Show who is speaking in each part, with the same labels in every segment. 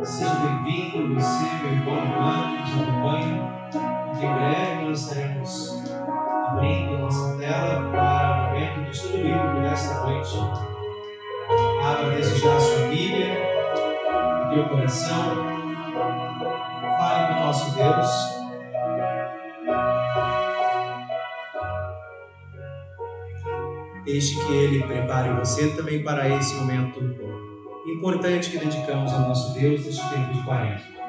Speaker 1: Seja bem-vindo, você, meu irmão, irmã, que nos acompanha. Em breve nós estaremos abrindo nossa tela para o momento do estudo bíblico desta noite. Abra desde já a sua Bíblia, o teu coração. Fale com o nosso Deus. Deixe que Ele prepare você também para esse momento importante que dedicamos ao nosso Deus neste tempo de Quaresma.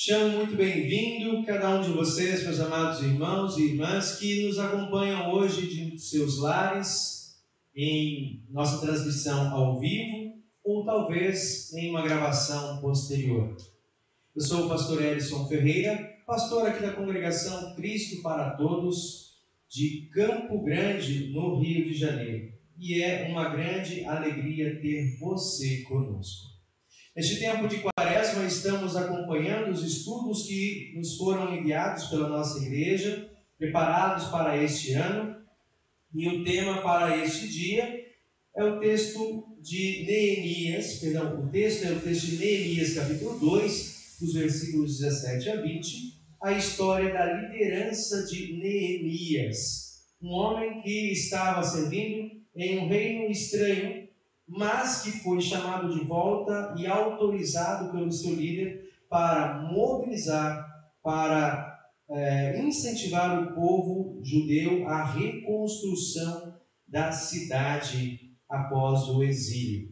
Speaker 1: Sejam muito bem-vindo, cada um de vocês, meus amados irmãos e irmãs, que nos acompanham hoje de seus lares, em nossa transmissão ao vivo, ou talvez em uma gravação posterior. Eu sou o pastor Elison Ferreira, pastor aqui da congregação Cristo para Todos, de Campo Grande, no Rio de Janeiro. E é uma grande alegria ter você conosco. Neste tempo de Quaresma, estamos acompanhando os estudos que nos foram enviados pela nossa igreja, preparados para este ano. E o tema para este dia é o texto de Neemias, o texto é o texto de Neemias, capítulo 2, dos versículos 17 a 20, a história da liderança de Neemias, um homem que estava servindo em um reino estranho, mas que foi chamado de volta e autorizado pelo seu líder para mobilizar, para incentivar o povo judeu à reconstrução da cidade após o exílio.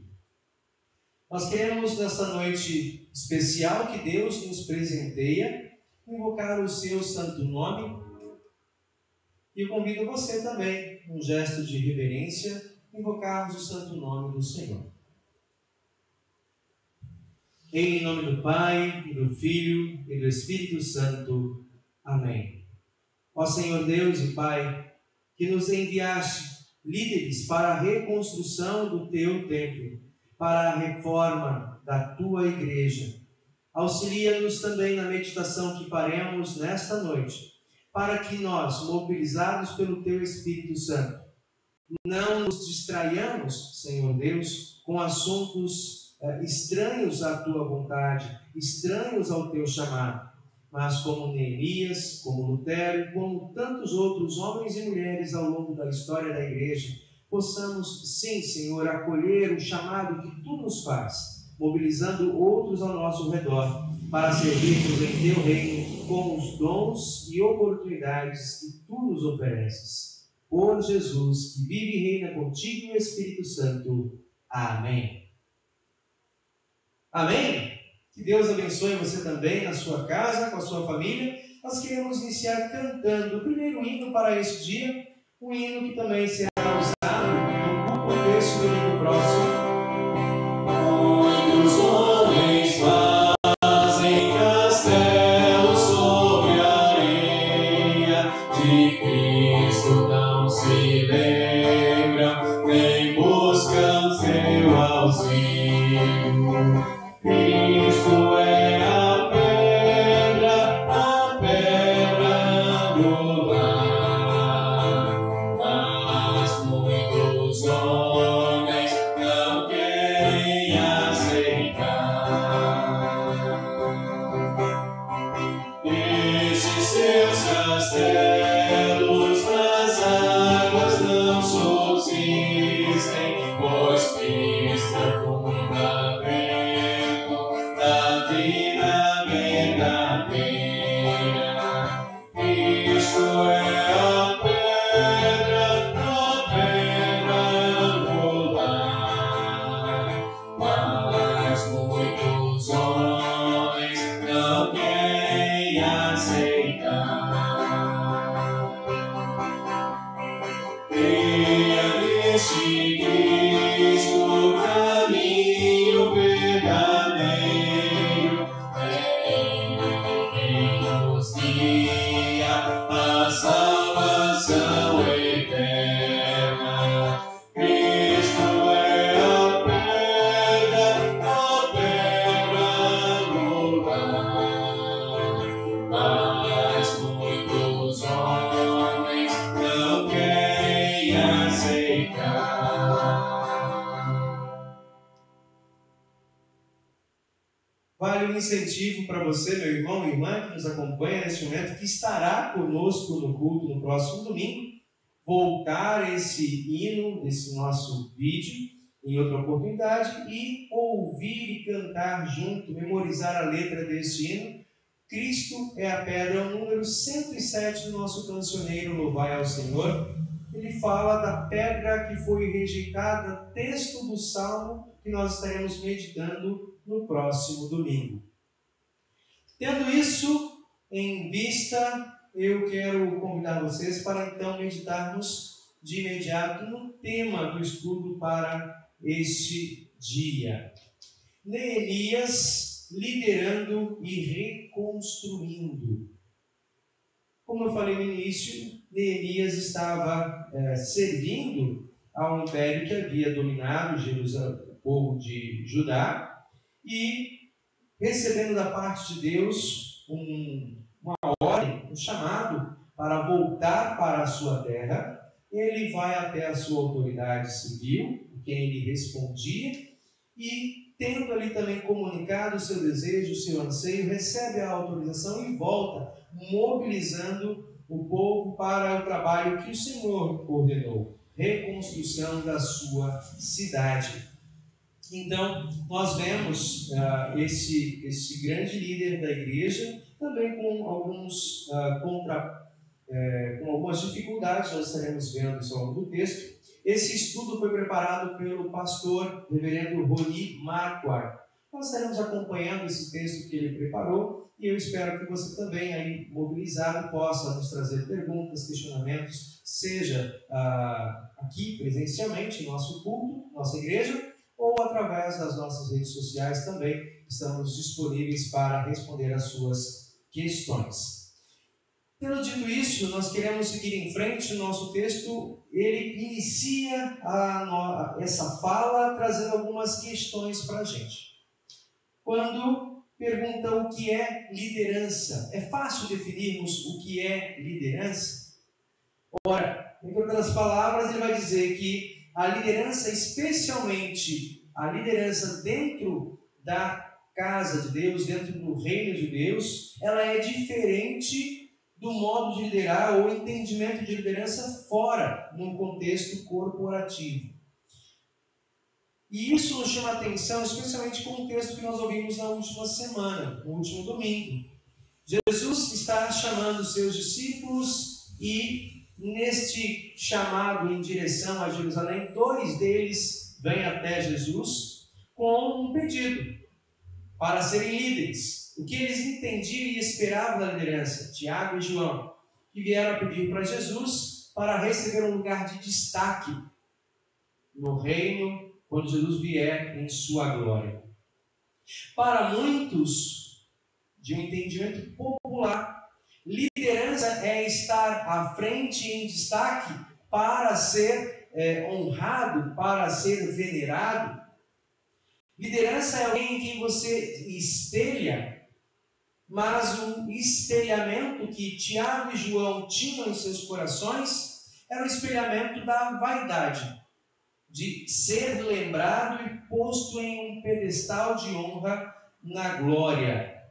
Speaker 1: Nós queremos, nesta noite especial que Deus nos presenteia, invocar o seu santo nome, e eu convido você também, num gesto de reverência, invocarmos o santo nome do Senhor. Em nome do Pai, e do Filho, e do Espírito Santo. Amém. Ó Senhor Deus e Pai, que nos enviaste líderes para a reconstrução do Teu templo, para a reforma da Tua igreja. Auxilia-nos também na meditação que faremos nesta noite, para que nós, mobilizados pelo Teu Espírito Santo, não nos distraiamos, Senhor Deus, com assuntos estranhos à Tua vontade, estranhos ao Teu chamado, mas como Neemias, como Lutero, como tantos outros homens e mulheres ao longo da história da igreja, possamos, sim, Senhor, acolher o chamado que Tu nos faz, mobilizando outros ao nosso redor, para servirmos em Teu reino com os dons e oportunidades que Tu nos ofereces. Por Jesus, que vive e reina contigo no Espírito Santo. Amém. Amém? Que Deus abençoe você também na sua casa, com a sua família. Nós queremos iniciar cantando o primeiro hino para este dia, um hino que também será usado no contexto do domingo próximo. Muitos homens fazem castelos sobre a areia, de Cristo não se lembram, nem buscam seu auxílio. Cristo é a pedra angular, mas muitos homens não querem aceitar. Estes seus castelos nas águas não subsistem, pois Cristo é fundamento da vida verdadeira. Cristo é a pedra angular, mas muitos homens não querem aceitar. Creia neste Cristo, caminho verdadeiro, é Ele quem nos guia a salvação eterna. Cristo é a pedra angular, mas muitos homens não querem aceitar. Vale um incentivo para você, meu irmão e irmã, que nos acompanha neste momento, que estará conosco no culto no próximo domingo, voltar esse hino, esse nosso vídeo, em outra oportunidade, e ouvir e cantar junto, memorizar a letra deste hino. Cristo é a pedra, o número 107 do nosso cancioneiro Louvai ao Senhor. Ele fala da pedra que foi rejeitada, texto do Salmo que nós estaremos meditando no próximo domingo. Tendo isso em vista, eu quero convidar vocês para então meditarmos de imediato no tema do estudo para este dia. Neemias liderando e reconstruindo. Como eu falei no início, Neemias estava servindo ao império que havia dominado Jerusalém, o povo de Judá, e recebendo da parte de Deus uma ordem, um chamado para voltar para a sua terra. Ele vai até a sua autoridade civil, quem ele respondia, e tendo ali também comunicado o seu desejo, o seu anseio, recebe a autorização e volta, mobilizando o povo para o trabalho que o Senhor ordenou, reconstrução da sua cidade. Então, nós vemos esse grande líder da igreja, também com algumas dificuldades, nós estaremos vendo isso ao longo do texto. Esse estudo foi preparado pelo pastor reverendo Roni Marquardt. Nós estaremos acompanhando esse texto que ele preparou e eu espero que você também, aí mobilizado, possa nos trazer perguntas, questionamentos, seja aqui presencialmente, em nosso culto, nossa igreja, ou através das nossas redes sociais também. Estamos disponíveis para responder às suas questões. Tendo dito isso, nós queremos seguir em frente. O nosso texto, ele inicia essa fala trazendo algumas questões para a gente. Quando pergunta o que é liderança, é fácil definirmos o que é liderança? Ora, em outras palavras, ele vai dizer que a liderança, especialmente a liderança dentro da casa de Deus, dentro do reino de Deus, ela é diferente do modo de liderar ou entendimento de liderança fora, num contexto corporativo. E isso nos chama a atenção, especialmente com o texto que nós ouvimos na última semana, no último domingo. Jesus está chamando os seus discípulos e, neste chamado em direção a Jerusalém, 2 deles vêm até Jesus com um pedido para serem líderes. O que eles entendiam e esperavam da liderança, Tiago e João, que vieram a pedir para Jesus para receber um lugar de destaque no reino, quando Jesus vier em sua glória. Para muitos, de um entendimento popular, liderança é estar à frente em destaque para ser honrado, para ser venerado. Liderança é alguém em quem você espelha, mas o espelhamento que Tiago e João tinham em seus corações era o espelhamento da vaidade, de ser lembrado e posto em um pedestal de honra na glória.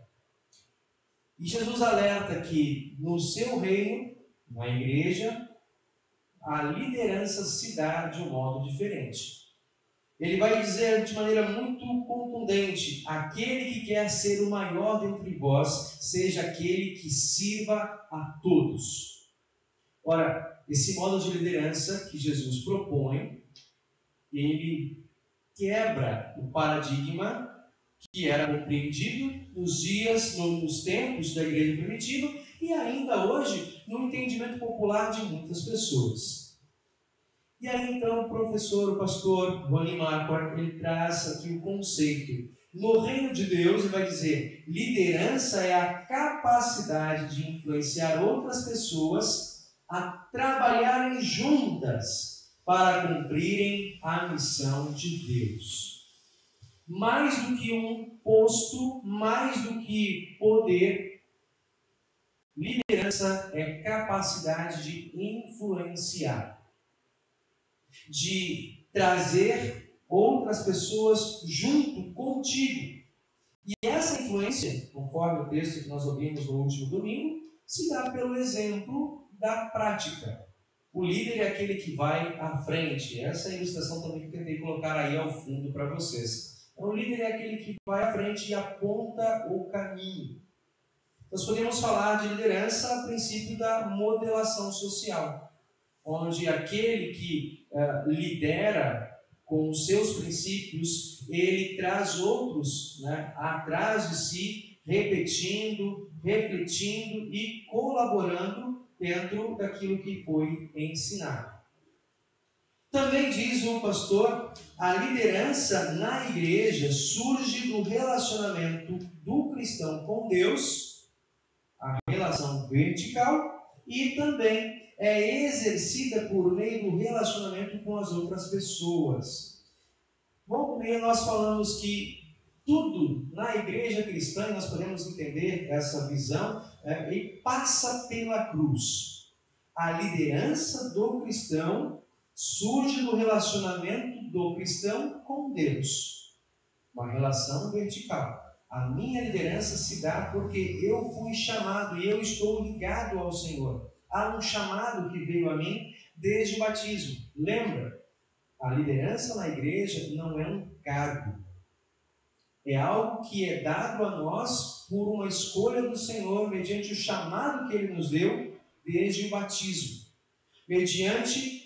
Speaker 1: E Jesus alerta que no seu reino, na igreja, a liderança se dá de um modo diferente. Ele vai dizer de maneira muito contundente: aquele que quer ser o maior dentre vós, seja aquele que sirva a todos. Ora, esse modo de liderança que Jesus propõe, ele quebra o paradigma que era compreendido nos tempos da igreja primitiva e ainda hoje no entendimento popular de muitas pessoas. E aí então o pastor Roni Marquardt, ele traz aqui o conceito. No reino de Deus, ele vai dizer, liderança é a capacidade de influenciar outras pessoas a trabalharem juntas para cumprirem a missão de Deus. Mais do que um posto, mais do que poder, liderança é capacidade de influenciar, de trazer outras pessoas junto contigo. E essa influência, conforme o texto que nós ouvimos no último domingo, se dá pelo exemplo da prática. O líder é aquele que vai à frente. Essa é a ilustração também que eu tentei colocar aí ao fundo para vocês. Então, o líder é aquele que vai à frente e aponta o caminho. Nós podemos falar de liderança a princípio da modelação social, onde aquele que lidera com os seus princípios, ele traz outros atrás de si repetindo, refletindo e colaborando dentro daquilo que foi ensinado. Também diz o pastor, a liderança na igreja surge do relacionamento do cristão com Deus, a relação vertical, e também é exercida por meio do relacionamento com as outras pessoas. Bom, nós falamos que tudo na igreja cristã, nós podemos entender essa visão, e passa pela cruz. A liderança do cristão surge do relacionamento do cristão com Deus. Uma relação vertical. A minha liderança se dá porque eu fui chamado e eu estou ligado ao Senhor. Há um chamado que veio a mim desde o batismo. Lembra? A liderança na igreja não é um cargo. É algo que é dado a nós por uma escolha do Senhor, mediante o chamado que Ele nos deu desde o batismo. Mediante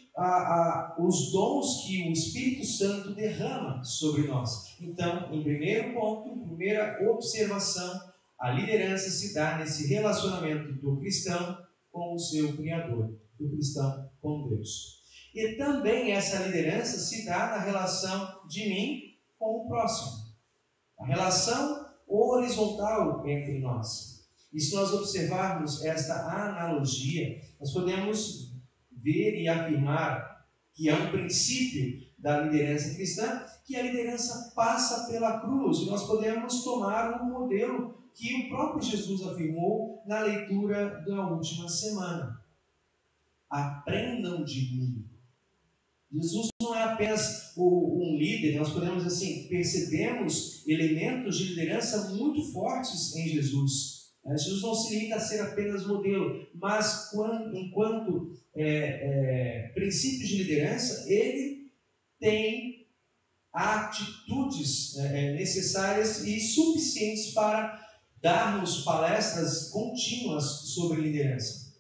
Speaker 1: os dons que o Espírito Santo derrama sobre nós. Então, em primeiro ponto, primeira observação, a liderança se dá nesse relacionamento do cristão com o seu Criador, do cristão com Deus. E também essa liderança se dá na relação de mim com o próximo. A relação horizontal entre nós. E se nós observarmos esta analogia, nós podemos ver e afirmar que é um princípio da liderança cristã, que a liderança passa pela cruz. E nós podemos tomar um modelo que o próprio Jesus afirmou na leitura da última semana. Aprendam de mim. Jesus não é apenas um líder, nós podemos percebemos elementos de liderança muito fortes em Jesus. Jesus não se limita a ser apenas modelo, mas enquanto princípios de liderança, ele tem atitudes necessárias e suficientes para darmos palestras contínuas sobre liderança.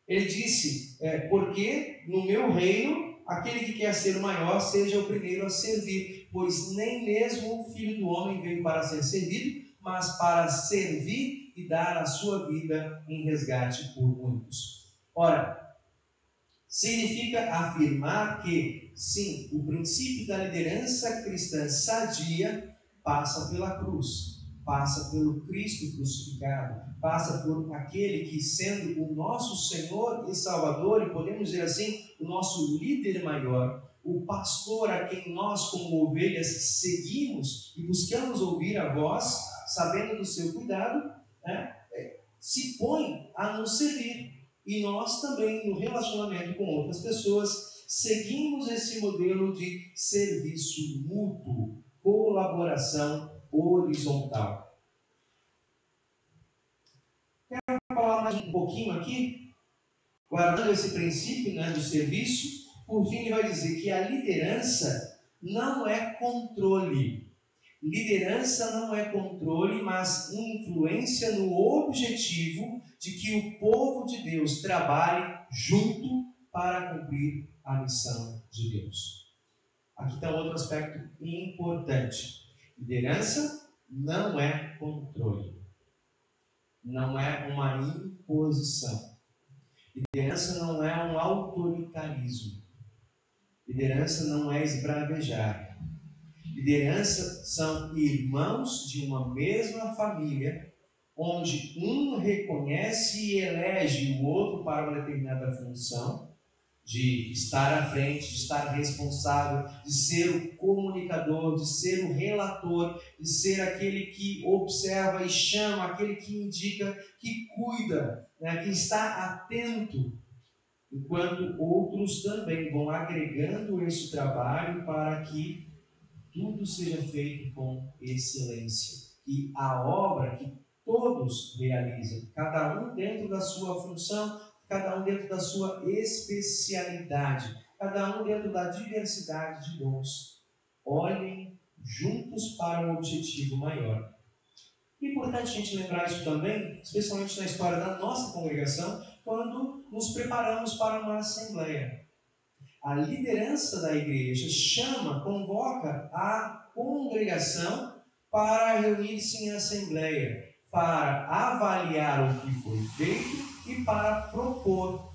Speaker 1: Ele disse, porque no meu reino, aquele que quer ser o maior, seja o primeiro a servir, pois nem mesmo o Filho do Homem veio para ser servido, mas para servir e dar a sua vida em resgate por muitos. Ora, significa afirmar que, sim, o princípio da liderança cristã sadia passa pela cruz, passa pelo Cristo crucificado, passa por aquele que, sendo o nosso Senhor e Salvador, e podemos dizer assim, o nosso líder maior, o pastor a quem nós, como ovelhas, seguimos e buscamos ouvir a voz, sabendo do seu cuidado, se põe a nos servir. E nós também, no relacionamento com outras pessoas, seguimos esse modelo de serviço mútuo, colaboração horizontal. Quero falar mais um pouquinho aqui, guardando esse princípio do serviço. Por fim, ele vai dizer que a liderança não é controle. Liderança não é controle, mas influência no objetivo de que o povo de Deus trabalhe junto para cumprir a missão de Deus. Aqui está outro aspecto importante. Liderança não é controle. Não é uma imposição. Liderança não é um autoritarismo. Liderança não é esbravejar. Liderança são irmãos de uma mesma família, onde um reconhece e elege o outro para uma determinada função, de estar à frente, de estar responsável, de ser o comunicador, de ser o relator, de ser aquele que observa e chama, aquele que indica, que cuida, que está atento, enquanto outros também vão agregando esse trabalho para que tudo seja feito com excelência. E a obra que todos realizam, cada um dentro da sua função, cada um dentro da sua especialidade, cada um dentro da diversidade de dons, olhem juntos para um objetivo maior. É importante a gente lembrar isso também, especialmente na história da nossa congregação, quando nos preparamos para uma assembleia. A liderança da igreja convoca a congregação para reunir-se em assembleia. para avaliar o que foi feito e para propor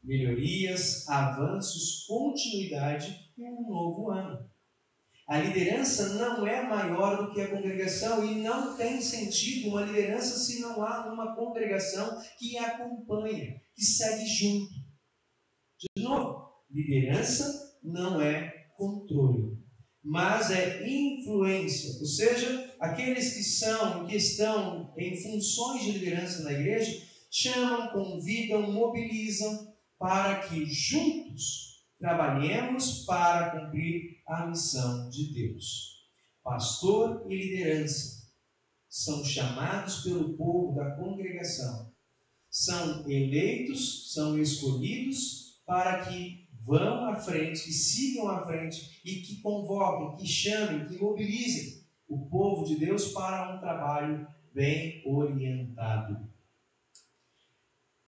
Speaker 1: melhorias, avanços, continuidade em um novo ano. A liderança não é maior do que a congregação e não tem sentido uma liderança se não há uma congregação que acompanha, que segue junto. De novo, liderança não é controle, mas é influência. Ou seja, aqueles que estão em funções de liderança na igreja chamam, convidam, mobilizam para que juntos trabalhemos para cumprir a missão de Deus. Pastor e liderança são chamados pelo povo da congregação, são eleitos, são escolhidos para que vão à frente, que sigam à frente e que convoquem, que chamem, que mobilizem o povo de Deus para um trabalho bem orientado.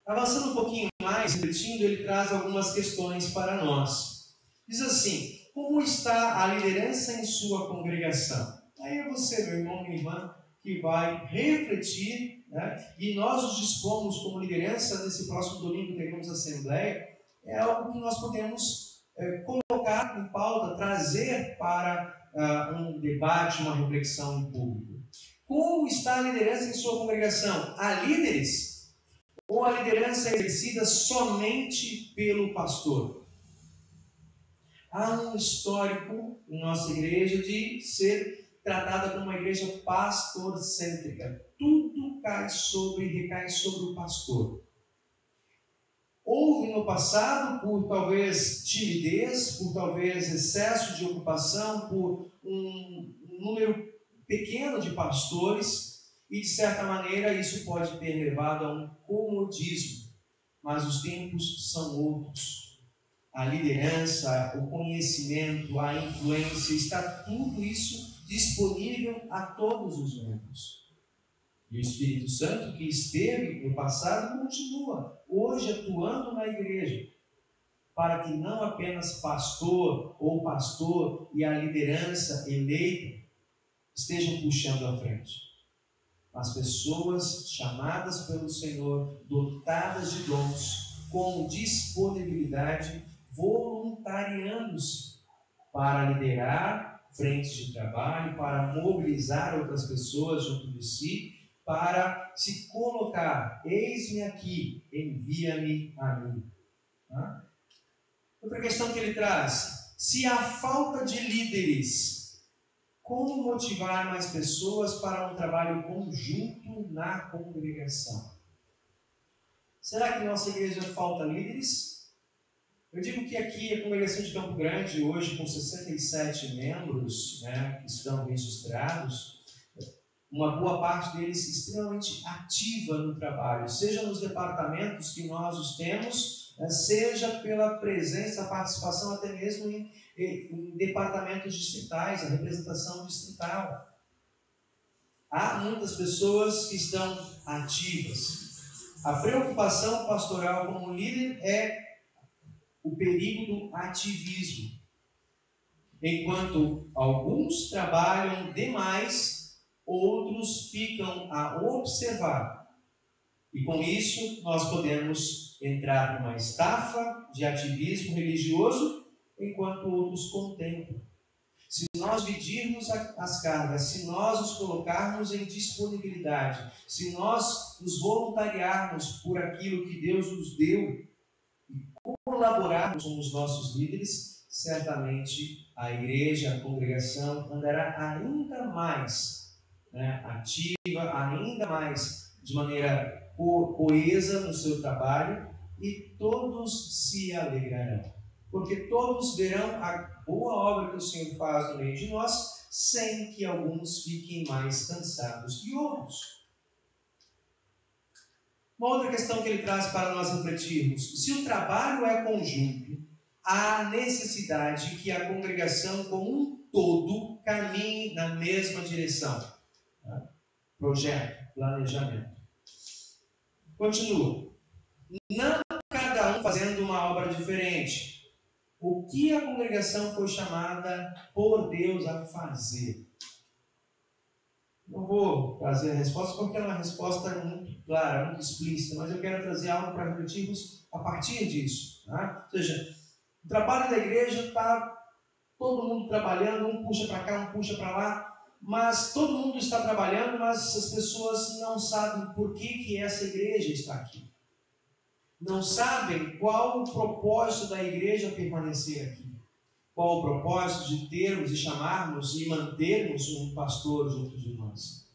Speaker 1: Avançando um pouquinho mais, refletindo, ele traz algumas questões para nós. Diz assim: como está a liderança em sua congregação? Aí é você, meu irmão, minha irmã, que vai refletir, né? E nós nos dispomos como liderança, nesse próximo domingo teremos assembleia, é algo que nós podemos colocar em pauta, trazer para um debate, uma reflexão em público. Como está a liderança em sua congregação? Há líderes? Ou a liderança é exercida somente pelo pastor? Há um histórico em nossa igreja de ser tratada como uma igreja pastorcêntrica. Tudo recai sobre o pastor. Houve no passado, por talvez timidez, por talvez excesso de ocupação, por um número pequeno de pastores, e de certa maneira isso pode ter levado a um comodismo. Mas os tempos são outros. A liderança, o conhecimento, a influência, está tudo isso disponível a todos os membros. E o Espírito Santo, que esteve no passado, continua hoje atuando na igreja, para que não apenas pastor e a liderança eleita estejam puxando à frente, mas pessoas chamadas pelo Senhor, dotadas de dons, com disponibilidade, voluntariando-se para liderar frentes de trabalho, para mobilizar outras pessoas junto de si, para se colocar: eis-me aqui, envia-me a mim. Outra questão que ele traz: se há falta de líderes, como motivar mais pessoas para um trabalho conjunto na congregação? Será que nossa igreja falta líderes? Eu digo que aqui a congregação de Campo Grande, hoje com 67 membros, né, que estão registrados, uma boa parte deles extremamente ativa no trabalho, seja nos departamentos que nós os temos, seja pela presença, a participação até mesmo em departamentos distritais, a representação distrital. Há muitas pessoas que estão ativas. A preocupação pastoral como líder é o perigo do ativismo. Enquanto alguns trabalham demais, outros ficam a observar. E com isso, nós podemos entrar numa estafa de ativismo religioso, enquanto outros contemplam. Se nós dividirmos as cargas, se nós nos colocarmos em disponibilidade, se nós nos voluntariarmos por aquilo que Deus nos deu e colaborarmos com os nossos líderes, certamente a igreja, a congregação andará ainda mais ativa, ainda mais de maneira coesa no seu trabalho, e todos se alegrarão, porque todos verão a boa obra que o Senhor faz no meio de nós, sem que alguns fiquem mais cansados que outros. Uma outra questão que ele traz para nós refletirmos: se o trabalho é conjunto, há necessidade que a congregação como um todo caminhe na mesma direção. Projeto, planejamento. Continua. Não cada um fazendo uma obra diferente. O que a congregação foi chamada por Deus a fazer? Não vou trazer a resposta porque é uma resposta muito clara, muito explícita, mas eu quero trazer algo para refletirmos a partir disso. Tá? Ou seja, o trabalho da igreja está todo mundo trabalhando, um puxa para cá, um puxa para lá, mas todo mundo está trabalhando, mas as pessoas não sabem por que essa igreja está aqui. Não sabem qual o propósito da igreja permanecer aqui. Qual o propósito de termos e chamarmos e mantermos um pastor junto de nós.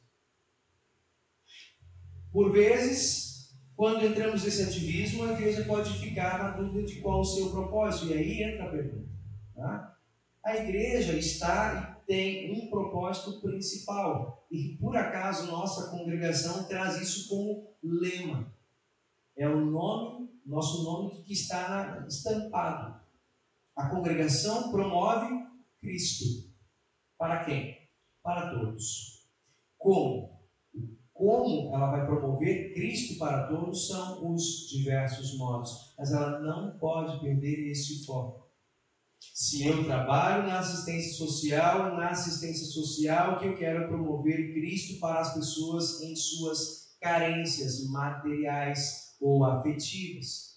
Speaker 1: Por vezes, quando entramos nesse ativismo, a igreja pode ficar na dúvida de qual o seu propósito. E aí entra a pergunta. Tá? A igreja está e tem um propósito principal. E por acaso nossa congregação traz isso como lema. É o nome, nosso nome que está estampado. A congregação promove Cristo. Para quem? Para todos. Como? Como ela vai promover Cristo para todos são os diversos modos. Mas ela não pode perder esse foco. Se eu trabalho na assistência social que eu quero promover Cristo para as pessoas em suas carências materiais ou afetivas.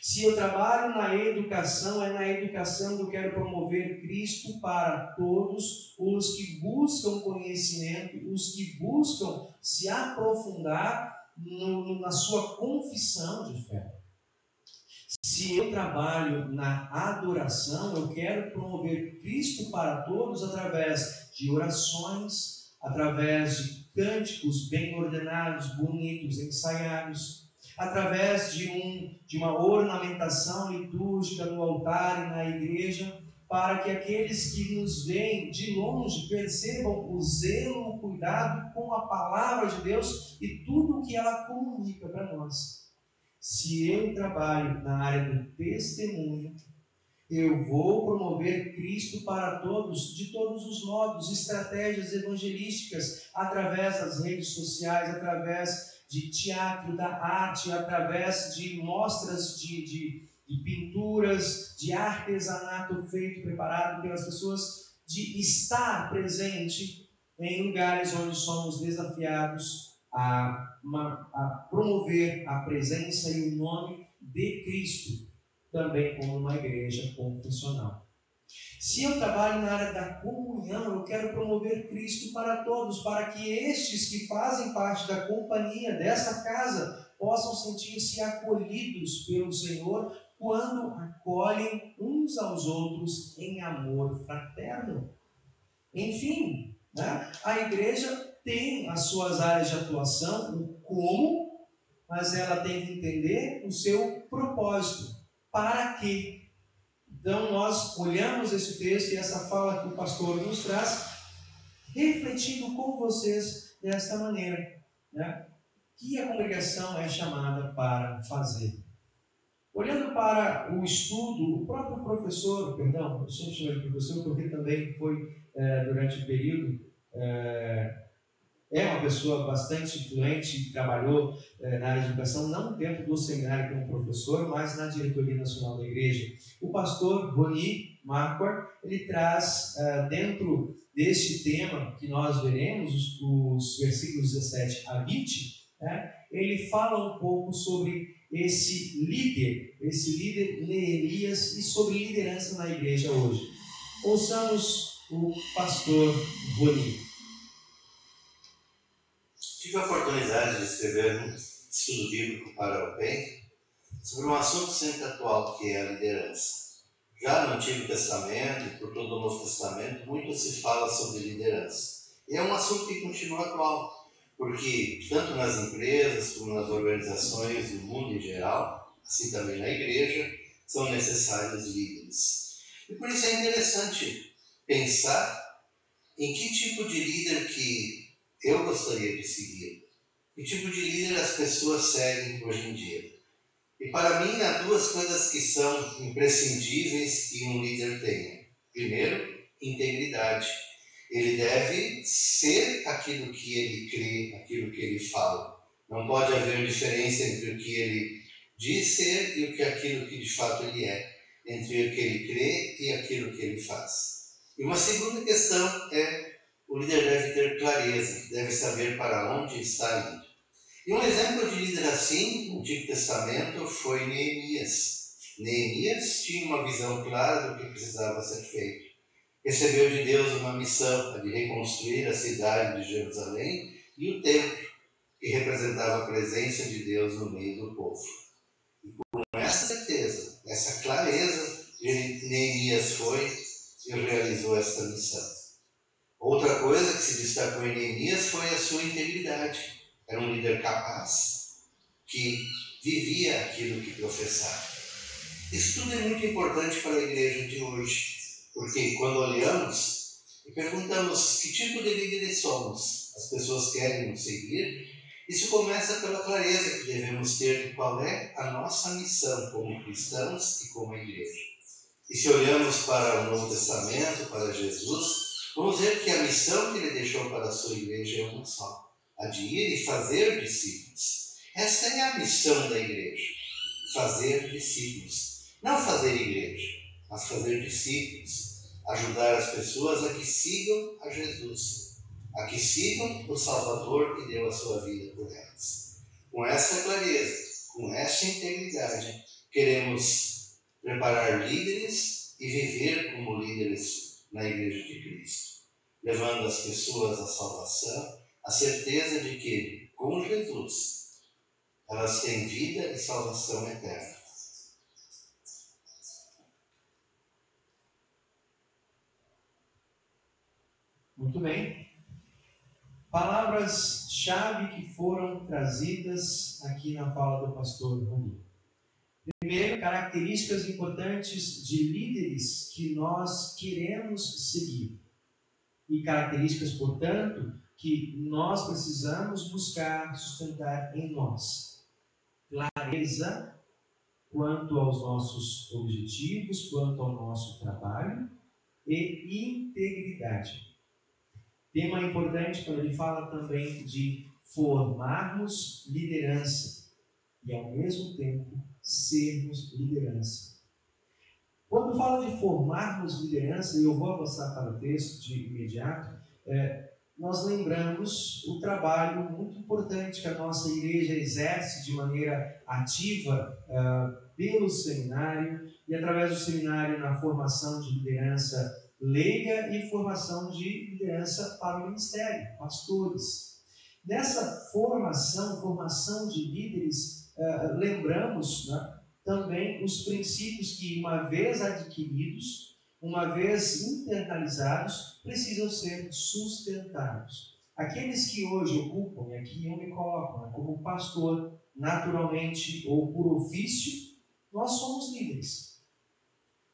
Speaker 1: Se eu trabalho na educação, é na educação que eu quero promover Cristo para todos os que buscam conhecimento, os que buscam se aprofundar na sua confissão de fé. Se eu trabalho na adoração, eu quero promover Cristo para todos através de orações, através de cânticos bem ordenados, bonitos, ensaiados, através de uma ornamentação litúrgica no altar e na igreja, para que aqueles que nos veem de longe percebam o zelo, o cuidado com a palavra de Deus e tudo o que ela comunica para nós. Se eu trabalho na área do testemunho, eu vou promover Cristo para todos, de todos os modos, estratégias evangelísticas, através das redes sociais, através de teatro, da arte, através de mostras de pinturas, de artesanato feito, preparado pelas pessoas, de estar presente em lugares onde somos desafiados a promover a presença e o nome de Cristo, também como uma igreja confessional. Se eu trabalho na área da comunhão, eu quero promover Cristo para todos, para que estes que fazem parte da companhia dessa casa possam sentir-se acolhidos pelo Senhor quando acolhem uns aos outros em amor fraterno. Enfim, né? A igreja tem as suas áreas de atuação, o como, mas ela tem que entender o seu propósito. Para quê? Então nós olhamos esse texto e essa fala que o pastor nos traz, refletindo com vocês desta maneira, né? Que a congregação é chamada para fazer. Olhando para o estudo, o próprio professor, eu sempre chamo de professor porque também foi durante o período, é uma pessoa bastante influente, trabalhou na área de educação, não dentro do seminário como professor, mas na diretoria nacional da igreja. O pastor Boni Marquardt, ele traz dentro deste tema que nós veremos, os versículos 17 a 20, né, ele fala um pouco sobre esse líder Neemias e sobre liderança na igreja hoje. Ouçamos o pastor Boni.
Speaker 2: Tive a oportunidade de escrever um estudo bíblico para o PEN sobre um assunto sempre atual, que é a liderança. Já no Antigo Testamento e por todo o Novo Testamento, muito se fala sobre liderança. E é um assunto que continua atual, porque tanto nas empresas como nas organizações do mundo em geral, assim também na igreja, são necessários líderes. E por isso é interessante pensar em que tipo de líder que eu gostaria de seguir. Que tipo de líder as pessoas seguem hoje em dia? E para mim, há duas coisas que são imprescindíveis que um líder tenha. Primeiro, integridade. Ele deve ser aquilo que ele crê, aquilo que ele fala. Não pode haver diferença entre o que ele diz ser e aquilo que de fato ele é. Entre o que ele crê e aquilo que ele faz. E uma segunda questão é o líder deve ter clareza, deve saber para onde está indo. E um exemplo de líder assim, no Antigo Testamento, foi Neemias. Neemias tinha uma visão clara do que precisava ser feito. Recebeu de Deus uma missão, a de reconstruir a cidade de Jerusalém e o templo, que representava a presença de Deus no meio do povo. E com essa certeza, essa clareza, Neemias foi e realizou esta missão. Outra coisa que se destacou em Neemias foi a sua integridade. Era um líder capaz, que vivia aquilo que professava. Isso tudo é muito importante para a igreja de hoje, porque quando olhamos e perguntamos que tipo de líderes somos, as pessoas querem nos seguir, isso começa pela clareza que devemos ter de qual é a nossa missão como cristãos e como igreja. E se olhamos para o Novo Testamento, para Jesus, vamos ver que a missão que ele deixou para a sua igreja é uma só: a de ir e fazer discípulos. Esta é a missão da igreja: fazer discípulos. Não fazer igreja, mas fazer discípulos. Ajudar as pessoas a que sigam a Jesus, a que sigam o Salvador que deu a sua vida por elas. Com essa clareza, com essa integridade, queremos preparar líderes e viver como líderes na Igreja de Cristo, levando as pessoas à salvação, a certeza de que, com Jesus, elas têm vida e salvação eterna.
Speaker 1: Muito bem. Palavras-chave que foram trazidas aqui na fala do pastor Rony. Primeiro, características importantes de líderes que nós queremos seguir. E características, portanto, que nós precisamos buscar sustentar em nós. Clareza quanto aos nossos objetivos, quanto ao nosso trabalho, e integridade. Tema importante quando ele fala também de formarmos liderança e, ao mesmo tempo, sermos liderança. Quando fala de formarmos liderança, e eu vou avançar para o texto de imediato, nós lembramos o trabalho muito importante que a nossa igreja exerce de maneira ativa pelo seminário e através do seminário na formação de liderança leiga e formação de liderança para o ministério, pastores. Nessa formação de líderes, lembramos, né, também os princípios que, uma vez adquiridos, uma vez internalizados, precisam ser sustentados. Aqueles que hoje ocupam, e aqui eu me coloco, né, como pastor, naturalmente ou por ofício, nós somos líderes.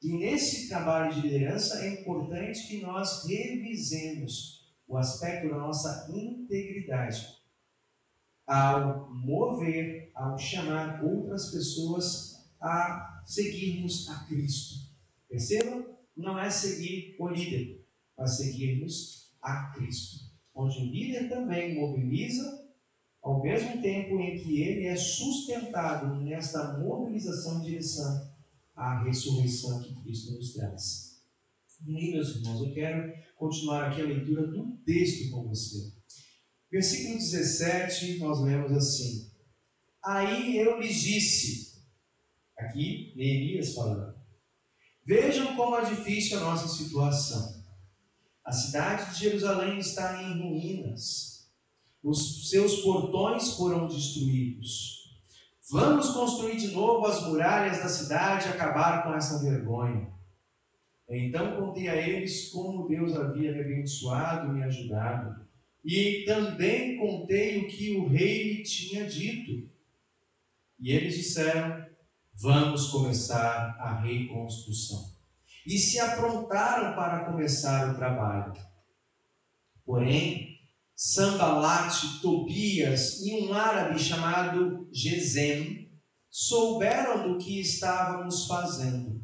Speaker 1: E nesse trabalho de liderança é importante que nós revisemos o aspecto da nossa integridade ao mover, ao chamar outras pessoas a seguirmos a Cristo. Percebam? Não é seguir o líder, mas seguirmos a Cristo. Onde o líder também mobiliza, ao mesmo tempo em que ele é sustentado nesta mobilização em direção à ressurreição que Cristo nos traz. E aí, meus irmãos, eu quero continuar aqui a leitura do texto com você. Versículo 17, nós lemos assim: Aí eu lhes disse, aqui Neemias falando, vejam como é difícil a nossa situação. A cidade de Jerusalém está em ruínas. Os seus portões foram destruídos. Vamos construir de novo as muralhas da cidade e acabar com essa vergonha. Então contei a eles como Deus havia me abençoado e me ajudado. E também contei o que o rei me tinha dito. E eles disseram, vamos começar a reconstrução. E se aprontaram para começar o trabalho. Porém, Sambalate, Tobias e um árabe chamado Gesem souberam do que estávamos fazendo.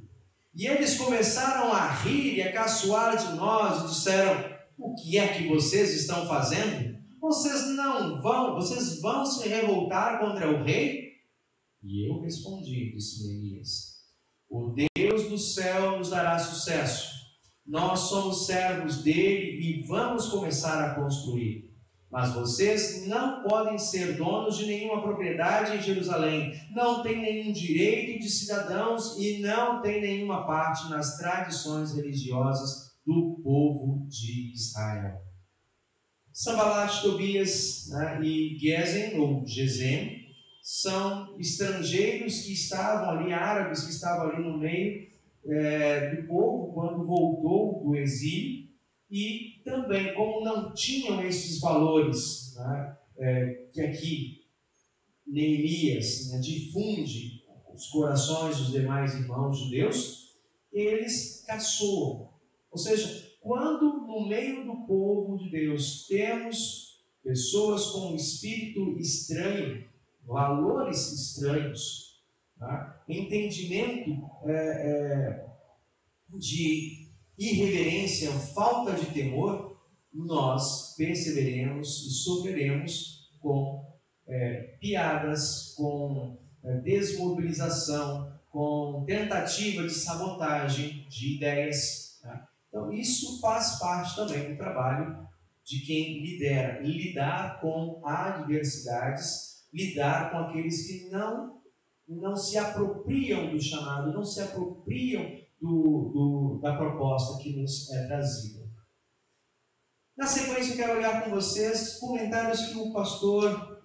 Speaker 1: E eles começaram a rir e a caçoar de nós e disseram, o que é que vocês estão fazendo? Vocês vão se revoltar contra o rei? E eu respondi, disse Neemias, o Deus do céu nos dará sucesso. Nós somos servos dele e vamos começar a construir. Mas vocês não podem ser donos de nenhuma propriedade em Jerusalém, não têm nenhum direito de cidadãos e não têm nenhuma parte nas tradições religiosas do povo de Israel. Sanbalat, Tobias, né, e Gesem, ou Gesem, são estrangeiros que estavam ali, árabes que estavam ali no meio do povo quando voltou do exílio. E também, como não tinham esses valores, né, que aqui Neemias, né, difunde os corações dos demais irmãos judeus, eles caçoam. Ou seja, quando no meio do povo de Deus temos pessoas com um espírito estranho, valores estranhos, tá? Entendimento de irreverência, falta de temor, nós perseveremos e sofreremos com piadas, com desmobilização, com tentativa de sabotagem de ideias. Tá? Então, isso faz parte também do trabalho de quem lidera, lidar com adversidades, lidar com aqueles que não se apropriam do chamado, não se apropriam da proposta que nos é trazida. Na sequência, eu quero olhar com vocês comentários que o pastor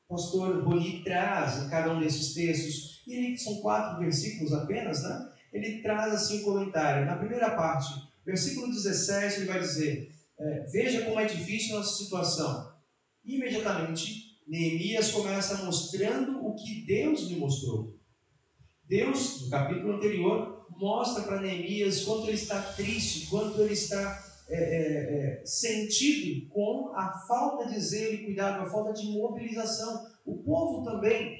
Speaker 1: Roni traz em cada um desses textos. E são 4 versículos apenas, né? Ele traz assim um comentário. Na primeira parte, versículo 17, ele vai dizer: veja como é difícil a nossa situação. Imediatamente, Neemias começa mostrando o que Deus lhe mostrou. Deus, no capítulo anterior, mostra para Neemias quanto ele está triste, quanto ele está sentido com a falta de zelo e cuidado, a falta de mobilização. O povo também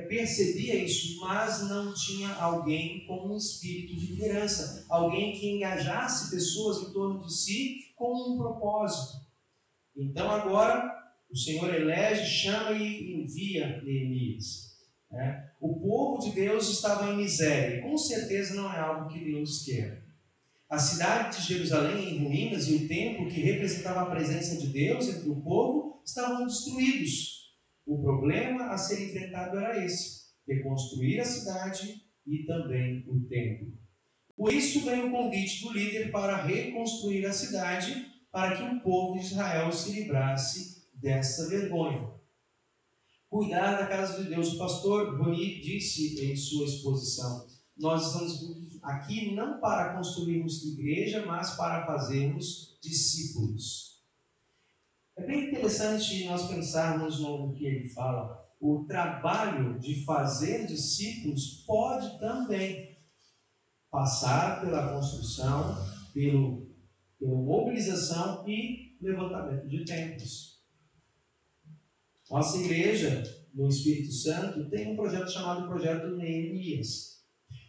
Speaker 1: percebia isso, mas não tinha alguém com um espírito de liderança, alguém que engajasse pessoas em torno de si com um propósito. Então agora o Senhor elege, chama e envia Neemias. O povo de Deus estava em miséria. Com certeza não é algo que Deus quer. A cidade de Jerusalém em ruínas e o templo que representava a presença de Deus entre o povo estavam destruídos. O problema a ser enfrentado era esse: reconstruir a cidade e também o templo. Por isso vem o convite do líder para reconstruir a cidade, para que o povo de Israel se livrasse dessa vergonha. Cuidar da casa de Deus. O pastor Roni disse em sua exposição: nós estamos aqui não para construirmos igreja, mas para fazermos discípulos. É bem interessante nós pensarmos no que ele fala. O trabalho de fazer discípulos pode também passar pela construção, pela mobilização e levantamento de templos. Nossa igreja, no Espírito Santo, tem um projeto chamado Projeto Neemias,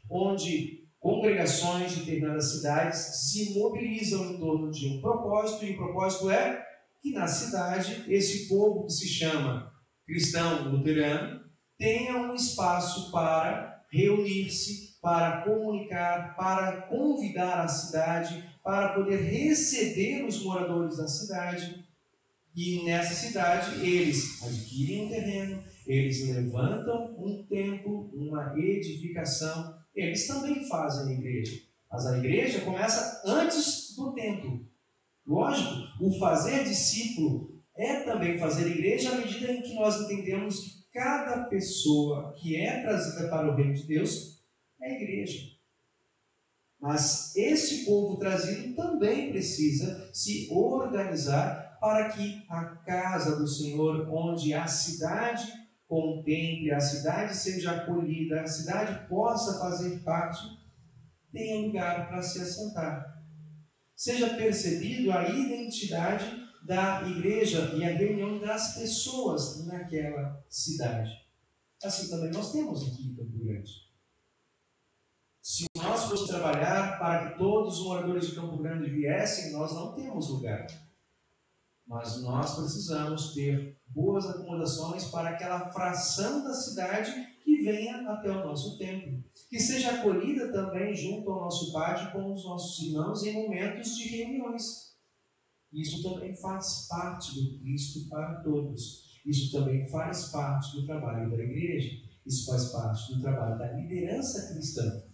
Speaker 1: onde congregações de determinadas cidades se mobilizam em torno de um propósito, e o propósito é que na cidade, esse povo que se chama cristão luterano tenha um espaço para reunir-se, para comunicar, para convidar a cidade, para poder receber os moradores da cidade. E nessa cidade eles adquirem um terreno, eles levantam um templo, uma edificação. Eles também fazem a igreja, mas a igreja começa antes do templo. Lógico, o fazer discípulo é também fazer igreja à medida em que nós entendemos que cada pessoa que é trazida para o reino de Deus é igreja. Mas esse povo trazido também precisa se organizar para que a casa do Senhor, onde a cidade contemple, a cidade seja acolhida, a cidade possa fazer parte, tenha lugar para se assentar. Seja percebido a identidade da igreja e a reunião das pessoas naquela cidade. Assim também nós temos aqui em Campo Grande. Se nós fôssemos trabalhar para que todos os moradores de Campo Grande viessem, nós não temos lugar. Mas nós precisamos ter boas acomodações para aquela fração da cidade que venha até o nosso templo, que seja acolhida também junto ao nosso pátio com os nossos irmãos em momentos de reuniões. Isso também faz parte do Cristo para todos. Isso também faz parte do trabalho da igreja. Isso faz parte do trabalho da liderança cristã.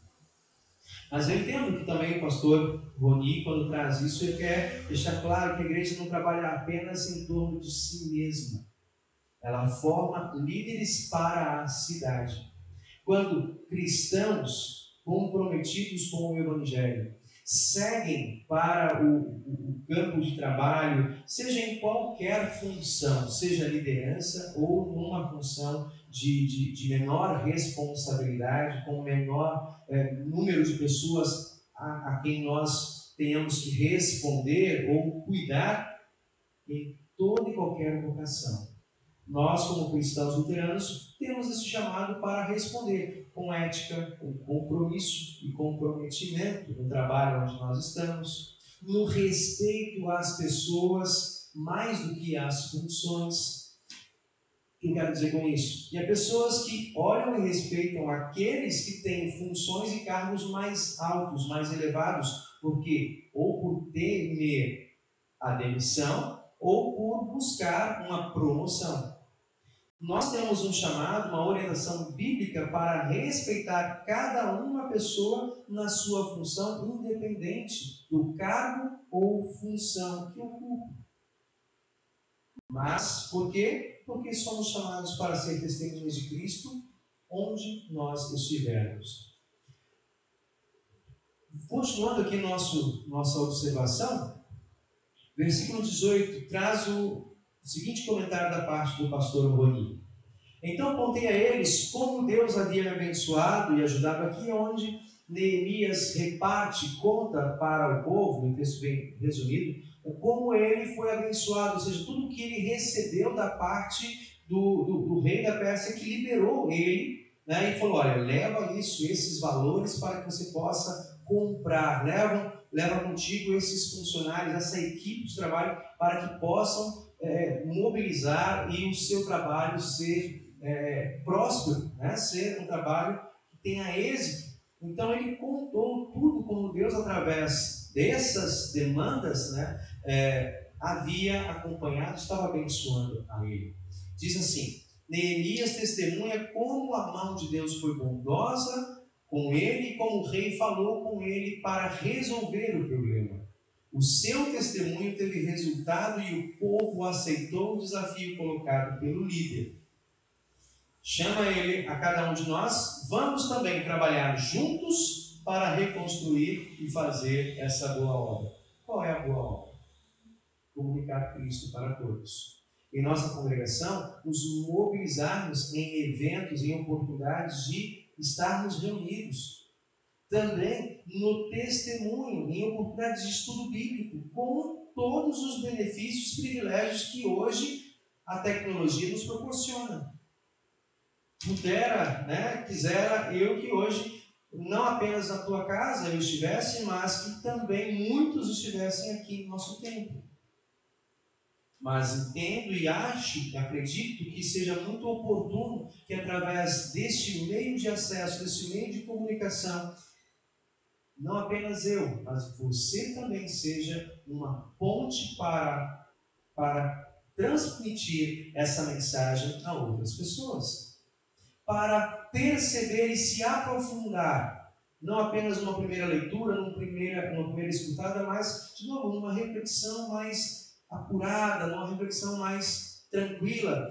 Speaker 1: Mas eu entendo que também o pastor Roni, quando traz isso, ele quer deixar claro que a igreja não trabalha apenas em torno de si mesma. Ela forma líderes para a cidade. Quando cristãos comprometidos com o Evangelho seguem para o campo de trabalho, seja em qualquer função, seja liderança ou numa função de menor responsabilidade, com menor número de pessoas a quem nós tenhamos que responder ou cuidar em toda e qualquer vocação. Nós, como cristãos luteranos, temos esse chamado para responder com ética, com compromisso e comprometimento no trabalho onde nós estamos, no respeito às pessoas mais do que às funções. O que eu quero dizer com isso? E há pessoas que olham e respeitam aqueles que têm funções e cargos mais altos, mais elevados, porque ou por temer a demissão ou por buscar uma promoção. Nós temos um chamado, uma orientação bíblica para respeitar cada uma pessoa na sua função, independente do cargo ou função que ocupa. Mas, por quê? Porque somos chamados para ser testemunhas de Cristo onde nós estivermos. Continuando aqui nossa observação, versículo 18 traz o seguinte comentário da parte do pastor Roni. Então contei a eles como Deus havia me abençoado e ajudado aqui, onde Neemias reparte, conta para o povo, em texto bem resumido, como ele foi abençoado, ou seja, tudo que ele recebeu da parte do rei da Pérsia, que liberou ele, né, e falou, olha, leva esses valores para que você possa comprar, leva contigo esses funcionários, essa equipe de trabalho, para que possam mobilizar e o seu trabalho ser próspero, né? Ser um trabalho que tenha êxito. Então ele contou tudo como Deus, através dessas demandas, né, havia acompanhado, estava abençoando a ele. Diz assim, Neemias testemunha como a mão de Deus foi bondosa com ele e como o rei falou com ele para resolver o problema. O seu testemunho teve resultado e o povo aceitou o desafio colocado pelo líder. Chama ele a cada um de nós, vamos também trabalhar juntos para reconstruir e fazer essa boa obra. Qual é a boa obra? Comunicar Cristo para todos. Em nossa congregação, nos mobilizarmos em eventos, em oportunidades de estarmos reunidos. Também no testemunho, em oportunidades de estudo bíblico, com todos os benefícios e privilégios que hoje a tecnologia nos proporciona. Quisera eu que hoje, não apenas na tua casa eu estivesse, mas que também muitos estivessem aqui no nosso templo. Mas entendo e acredito que seja muito oportuno que através deste meio de acesso, deste meio de comunicação, não apenas eu, mas você também seja uma ponte para transmitir essa mensagem a outras pessoas. Para perceber e se aprofundar, não apenas numa primeira leitura, numa primeira escutada, mas, de novo, numa reflexão mais apurada, numa reflexão mais tranquila,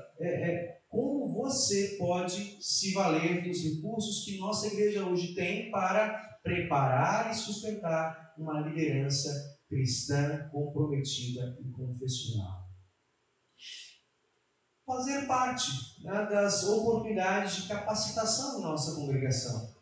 Speaker 1: como você pode se valer dos recursos que nossa igreja hoje tem para preparar e sustentar uma liderança cristã comprometida e confessional. Fazer parte, né, das oportunidades de capacitação da nossa congregação.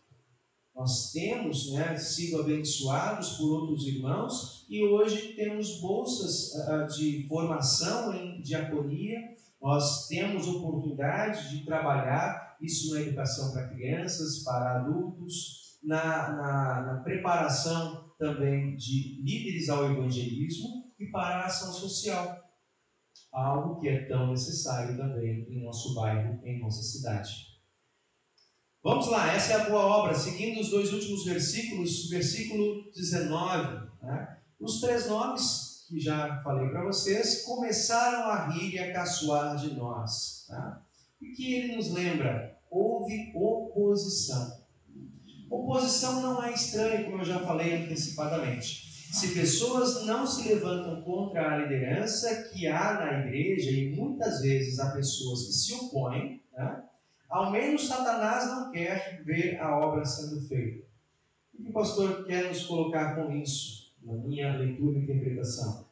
Speaker 1: Nós temos, né, sido abençoados por outros irmãos e hoje temos bolsas de formação em diaconia. Nós temos oportunidade de trabalhar isso na educação para crianças, para adultos, na preparação também de líderes ao evangelismo e para a ação social. Algo que é tão necessário também em nosso bairro, em nossa cidade. Vamos lá, essa é a boa obra, seguindo os dois últimos versículos, versículo 19. Né? Os 3 nomes que já falei para vocês começaram a rir e a caçoar de nós. Tá? E que ele nos lembra? Houve oposição. Oposição não é estranha, como eu já falei antecipadamente. Se pessoas não se levantam contra a liderança que há na igreja, e muitas vezes há pessoas que se opõem, né? Ao menos Satanás não quer ver a obra sendo feita. O que o pastor quer nos colocar com isso, na minha leitura e interpretação?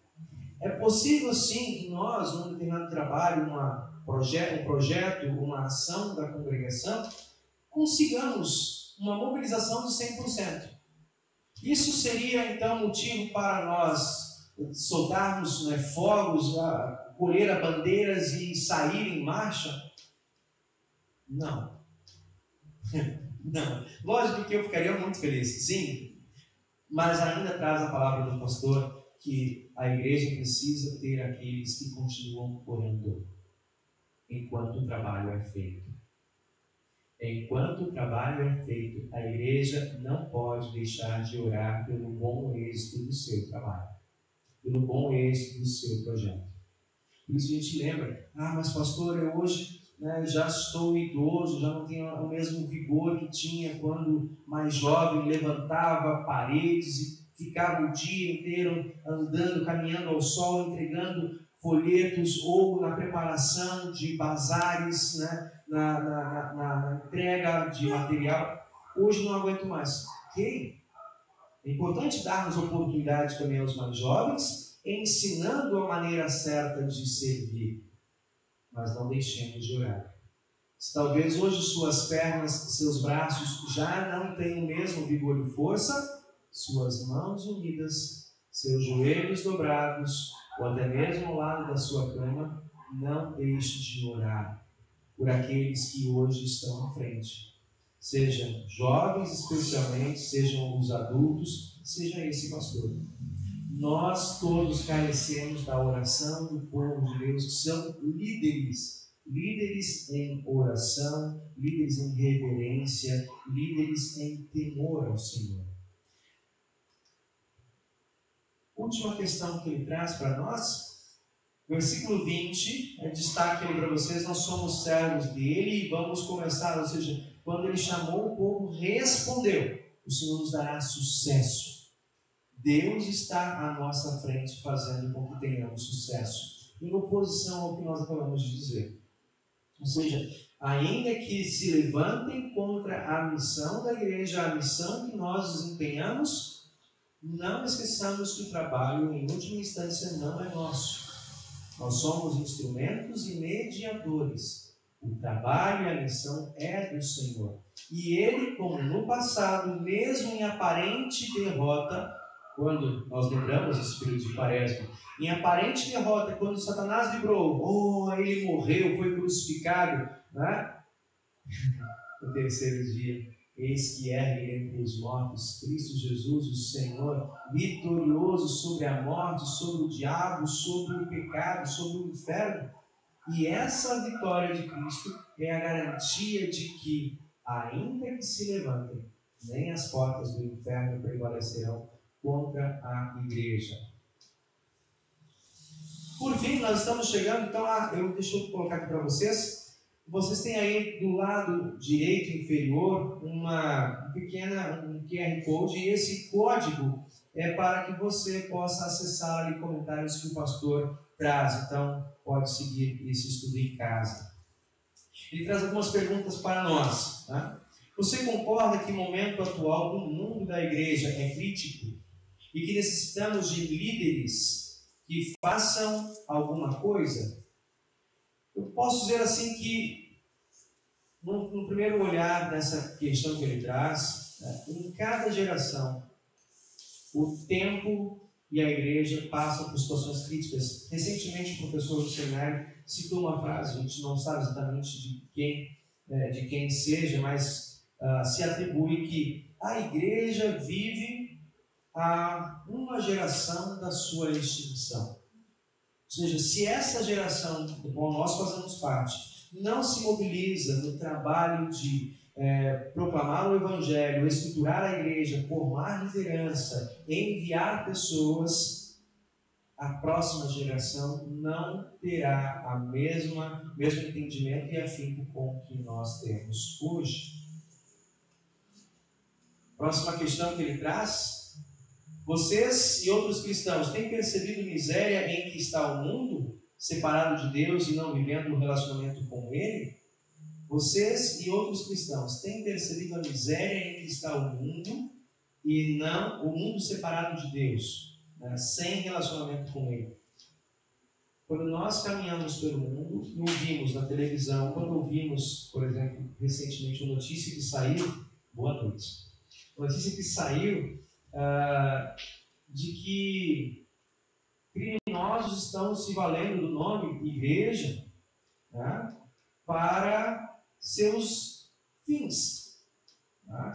Speaker 1: É possível sim que nós, num determinado trabalho, um projeto, uma ação da congregação, consigamos uma mobilização de 100%. Isso seria então motivo para nós soltarmos fogos, colher bandeiras e sair em marcha? Não. Não. Lógico que eu ficaria muito feliz, sim, mas ainda traz a palavra do pastor que a igreja precisa ter aqueles que continuam orando enquanto o trabalho é feito. Enquanto o trabalho é feito, a igreja não pode deixar de orar pelo bom êxito do seu trabalho, pelo bom êxito do seu projeto. Por isso a gente lembra, mas pastor, eu hoje já estou idoso, já não tenho o mesmo vigor que tinha quando mais jovem, levantava paredes e ficava o dia inteiro andando, caminhando ao sol, entregando folhetos ou na preparação de bazares, na entrega de material. Hoje não aguento mais. Ok? É importante darmos oportunidade também aos mais jovens, ensinando a maneira certa de servir. Mas não deixemos de orar. Se talvez hoje suas pernas, seus braços já não têm o mesmo vigor e força, suas mãos unidas, seus joelhos dobrados, ou até mesmo ao lado da sua cama, não deixe de orar por aqueles que hoje estão à frente. Sejam jovens especialmente, sejam os adultos, seja esse pastor. Nós todos carecemos da oração do povo de Deus, que são líderes em oração, líderes em reverência, líderes em temor ao Senhor. Última questão que ele traz para nós, versículo 20, destaque aí para vocês, nós somos servos dele e vamos começar, ou seja, quando ele chamou, o povo respondeu, o Senhor nos dará sucesso. Deus está à nossa frente fazendo com que tenhamos sucesso, em oposição ao que nós acabamos de dizer. Ou seja, ainda que se levantem contra a missão da igreja, a missão que nós desempenhamos, não esqueçamos que o trabalho, em última instância, não é nosso. Nós somos instrumentos e mediadores. O trabalho e a missão é do Senhor. E Ele, como no passado, mesmo em aparente derrota, quando nós lembramos esse período de Quaresma, em aparente derrota, quando Satanás vibrou, ele morreu, foi crucificado, no terceiro dia, eis que ergue entre os mortos Cristo Jesus, o Senhor, vitorioso sobre a morte, sobre o diabo, sobre o pecado, sobre o inferno. E essa vitória de Cristo é a garantia de que, ainda que se levantem, nem as portas do inferno prevalecerão contra a igreja. Por fim, nós estamos chegando, então, deixa eu colocar aqui para vocês. Vocês têm aí do lado direito inferior um QR Code, e esse código é para que você possa acessar ali comentários que o pastor traz. Então, pode seguir esse estudo em casa. Ele traz algumas perguntas para nós. Você concorda que o momento atual do mundo da igreja é crítico e que necessitamos de líderes que façam alguma coisa? Eu posso dizer assim que, no primeiro olhar dessa questão que ele traz, em cada geração, o tempo e a igreja passam por situações críticas. Recentemente, o professor do seminário citou uma frase, a gente não sabe exatamente de quem seja, mas se atribui que a igreja vive a uma geração da sua extinção. Ou seja, se essa geração, do qual nós fazemos parte, não se mobiliza no trabalho de proclamar o Evangelho, estruturar a igreja, formar liderança, enviar pessoas, a próxima geração não terá a mesmo entendimento e afinco com o que nós temos hoje. Próxima questão que ele traz: vocês e outros cristãos têm percebido miséria em que está o mundo, separado de Deus e não vivendo um relacionamento com Ele? Vocês e outros cristãos têm percebido a miséria em que está o mundo e não o mundo separado de Deus, né, sem relacionamento com Ele? Quando nós caminhamos pelo mundo e ouvimos na televisão, quando ouvimos, por exemplo, recentemente uma notícia que saiu, boa noite, uma notícia que saiu de que criminosos estão se valendo do nome igreja, né, para seus fins. Né?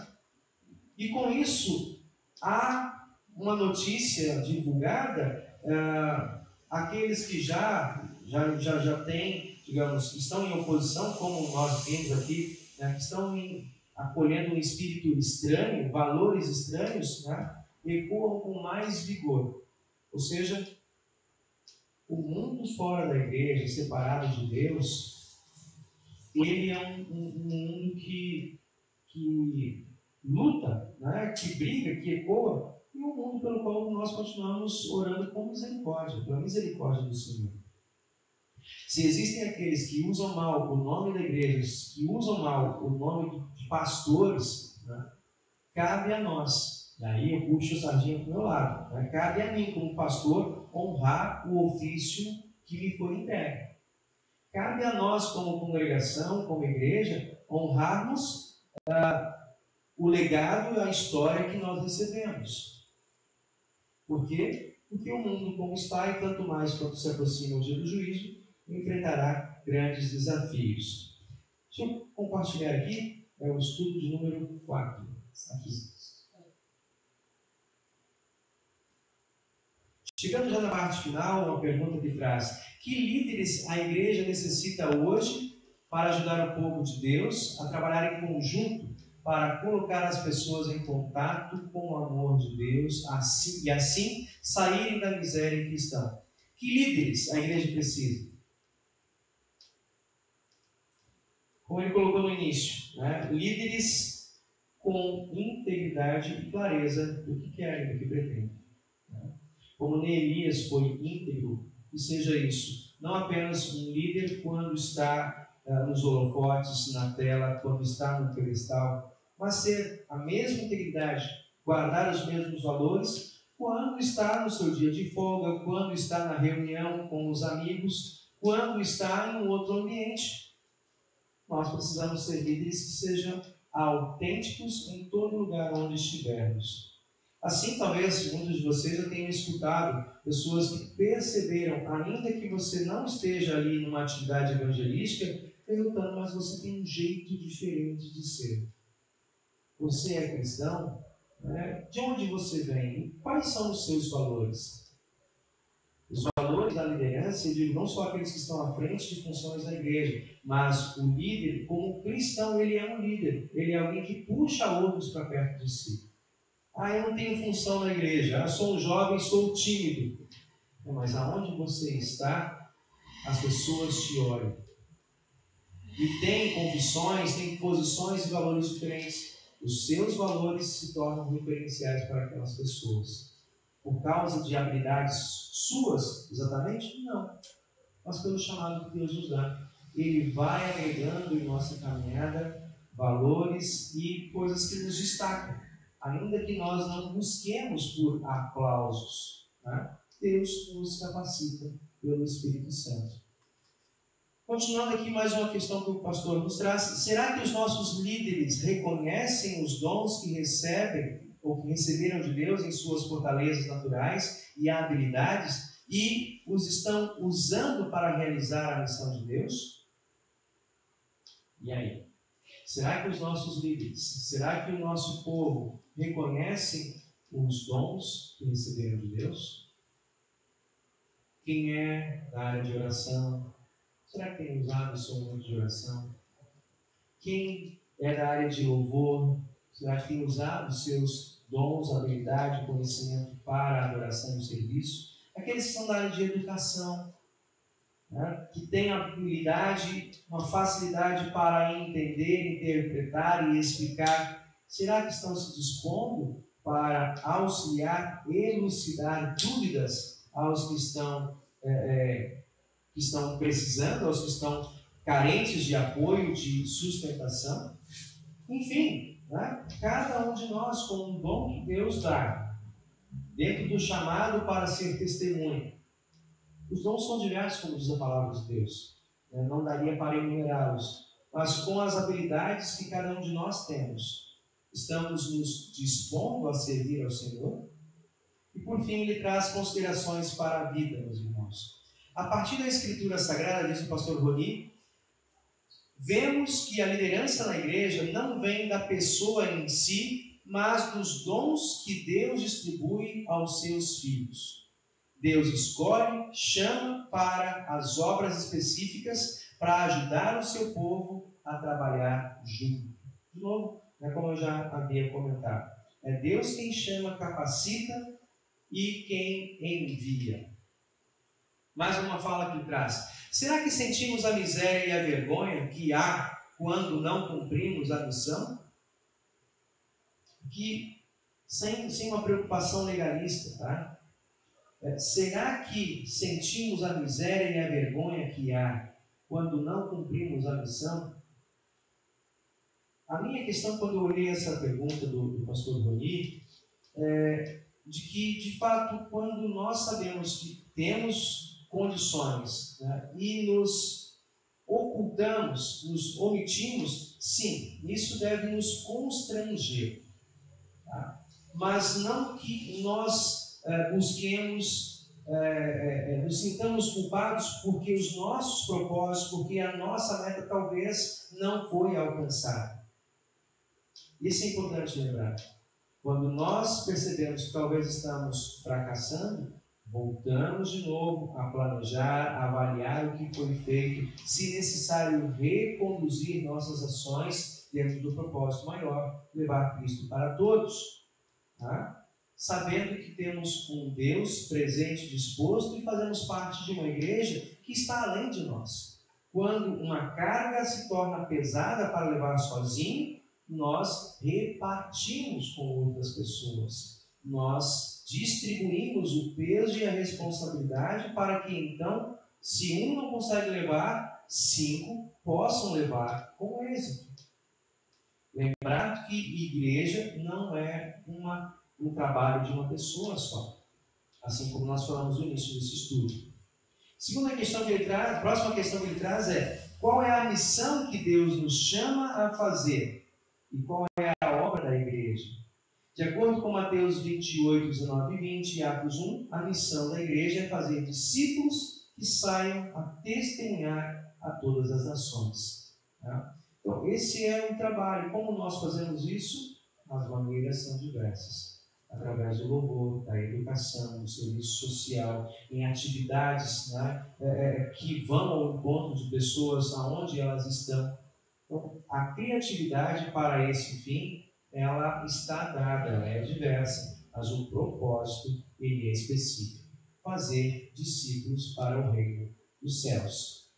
Speaker 1: E com isso, há uma notícia divulgada, aqueles que já têm, digamos, que estão em oposição, como nós vimos aqui, né, que estão acolhendo um espírito estranho, valores estranhos, né, ecoam com mais vigor. Ou seja, o mundo fora da igreja, separado de Deus, ele é um mundo que luta, né, que briga, que ecoa, e um mundo pelo qual nós continuamos orando com misericórdia, pela misericórdia do Senhor. Se existem aqueles que usam mal o nome da igreja, que usam mal o nome de pastores, né, cabe a nós, e aí eu puxo a sardinha para o meu lado, né, cabe a mim como pastor honrar o ofício que me foi entregue. Cabe a nós como congregação, como igreja, honrarmos o legado e a história que nós recebemos. Por quê? Porque o mundo como está, e tanto mais quanto se aproxima o dia do juízo, enfrentará grandes desafios. Deixa eu compartilhar aqui o estudo de número 4. Aqui. Chegando já na parte final, uma pergunta que traz: que líderes a igreja necessita hoje para ajudar o povo de Deus a trabalhar em conjunto para colocar as pessoas em contato com o amor de Deus e assim saírem da miséria em que estão? Que líderes a igreja precisa? Como ele colocou no início, né? Líderes com integridade e clareza do que querem, do que pretendem. Né? Como Neemias foi íntegro, que seja isso, não apenas um líder quando está nos holofotes, na tela, quando está no pedestal, mas ter a mesma integridade, guardar os mesmos valores quando está no seu dia de folga, quando está na reunião com os amigos, quando está em um outro ambiente. Nós precisamos ser líderes que sejam autênticos em todo lugar onde estivermos. Assim, talvez muitos de vocês já tenham escutado pessoas que perceberam, ainda que você não esteja ali numa atividade evangelística, perguntando: mas você tem um jeito diferente de ser. Você é cristão? Né? De onde você vem? Quais são os seus valores? Os valores da liderança, eu digo, não só aqueles que estão à frente de funções da igreja, mas o líder, como cristão, ele é um líder. Ele é alguém que puxa outros para perto de si. Eu não tenho função na igreja. Eu sou um jovem, sou tímido. Mas aonde você está, as pessoas te olham. E tem convicções, tem posições e valores diferentes. Os seus valores se tornam referenciais para aquelas pessoas. Por causa de habilidades suas, exatamente? Não. Mas pelo chamado que Deus nos dá. Ele vai agregando em nossa caminhada valores e coisas que nos destacam. Ainda que nós não busquemos por aplausos, né? Deus nos capacita pelo Espírito Santo. Continuando aqui, mais uma questão que o pastor nos traz: será que os nossos líderes reconhecem os dons que recebem ou que receberam de Deus em suas fortalezas naturais e habilidades e os estão usando para realizar a missão de Deus? E aí? Será que os nossos líderes, será que o nosso povo reconhecem os dons que receberam de Deus? Quem é da área de oração? Será que tem usado o seu momento de oração? Quem é da área de louvor, será que tem usado os seus dons, habilidade, conhecimento para a adoração e o serviço? Aqueles que são da área de educação, né, que têm habilidade, uma facilidade para entender, interpretar e explicar, será que estão se dispondo para auxiliar, elucidar dúvidas aos que estão precisando, aos que estão carentes de apoio, de sustentação? Enfim, né, cada um de nós com um dom que Deus dá, dentro do chamado para ser testemunha. Os dons são diversos, como diz a palavra de Deus. Não daria para enumerá-los. Mas com as habilidades que cada um de nós temos, estamos nos dispondo a servir ao Senhor? E por fim, ele traz considerações para a vida, meus irmãos. A partir da Escritura Sagrada, diz o pastor Roni, vemos que a liderança na igreja não vem da pessoa em si, mas dos dons que Deus distribui aos seus filhos. Deus escolhe, chama para as obras específicas para ajudar o seu povo a trabalhar junto. De novo, como eu já havia comentado, é Deus quem chama, capacita e quem envia. Mais uma fala que traz. Será que sentimos a miséria e a vergonha que há quando não cumprimos a missão? Que sem uma preocupação legalista, tá? Será que sentimos a miséria e a vergonha que há quando não cumprimos a missão? A minha questão, quando eu olhei essa pergunta do pastor Roni, é de que, de fato, quando nós sabemos que temos condições, né, e nos ocultamos, nos omitimos, sim, isso deve nos constranger. Tá? Mas não que nós busquemos, nos sintamos culpados porque os nossos propósitos, porque a nossa meta talvez não foi alcançada. Isso é importante lembrar. Quando nós percebemos que talvez estamos fracassando, voltamos de novo a planejar, a avaliar o que foi feito, se necessário reconduzir nossas ações dentro do propósito maior, levar Cristo para todos. Tá? Sabendo que temos um Deus presente, disposto, e fazemos parte de uma igreja que está além de nós. Quando uma carga se torna pesada para levar sozinho, nós repartimos com outras pessoas. Nós distribuímos o peso e a responsabilidade para que então, se um não consegue levar, 5 possam levar com êxito. Lembrar que igreja não é um trabalho de uma pessoa só, assim como nós falamos no início desse estudo. Segunda questão que ele traz, a próxima questão que ele traz é: qual é a missão que Deus nos chama a fazer? E qual é a obra da igreja? De acordo com Mateus 28, 19 e 20 e Atos 1, a missão da igreja é fazer discípulos que saiam a testemunhar a todas as nações. Tá? Então, esse é o trabalho. Como nós fazemos isso? As maneiras são diversas. Através do louvor, da educação, do serviço social, em atividades, né, que vão ao encontro de pessoas aonde elas estão. Então, a criatividade para esse fim, ela está dada, ela é diversa, mas o propósito, ele é específico: fazer discípulos para o reino dos céus.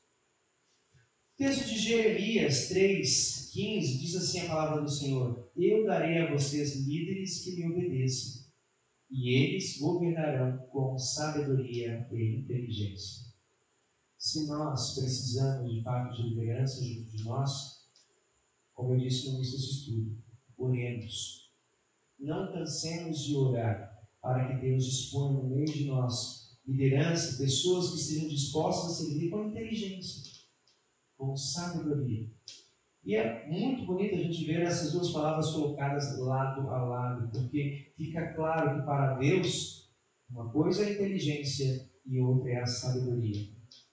Speaker 1: O texto de Jeremias 3:15 diz assim a palavra do Senhor: eu darei a vocês líderes que me obedeçam, e eles governarão com sabedoria e inteligência. Se nós precisamos de fato de liderança junto de nós, como eu disse no início desse estudo, oremos. Não cansemos de orar para que Deus disponha no meio de nós liderança, pessoas que estejam dispostas a servir com inteligência, com sabedoria. E é muito bonito a gente ver essas duas palavras colocadas lado a lado, porque fica claro que para Deus uma coisa é a inteligência e outra é a sabedoria.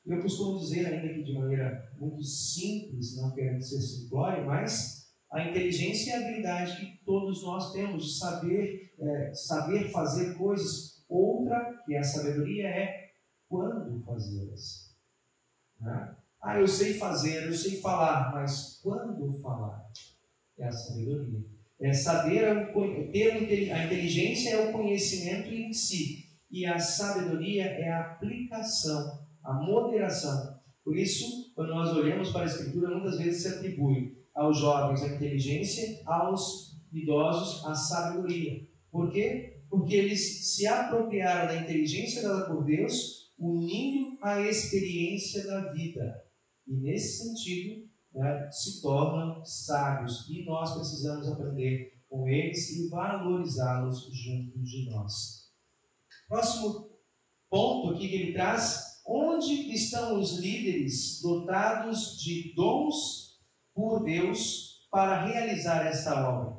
Speaker 1: Eu costumo dizer, ainda que de maneira muito simples, não querendo ser simplório, mas a inteligência é a habilidade que todos nós temos de saber fazer coisas. Outra, que é a sabedoria, é quando fazê-las. Né? Eu sei fazer, eu sei falar, mas quando falar? é a sabedoria. Ter a inteligência é o conhecimento em si. E a sabedoria é a aplicação, a moderação. Por isso, quando nós olhamos para a Escritura, muitas vezes se atribui aos jovens a inteligência, aos idosos a sabedoria. Por quê? Porque eles se apropriaram da inteligência dada por Deus, unindo a experiência da vida. E nesse sentido, se tornam sábios. E nós precisamos aprender com eles e valorizá-los junto de nós. Próximo ponto aqui que ele traz: onde estão os líderes dotados de dons por Deus para realizar esta obra?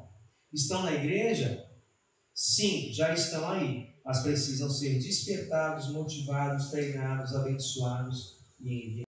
Speaker 1: Estão na igreja? Sim, já estão aí, mas precisam ser despertados, motivados, treinados, abençoados e enviados.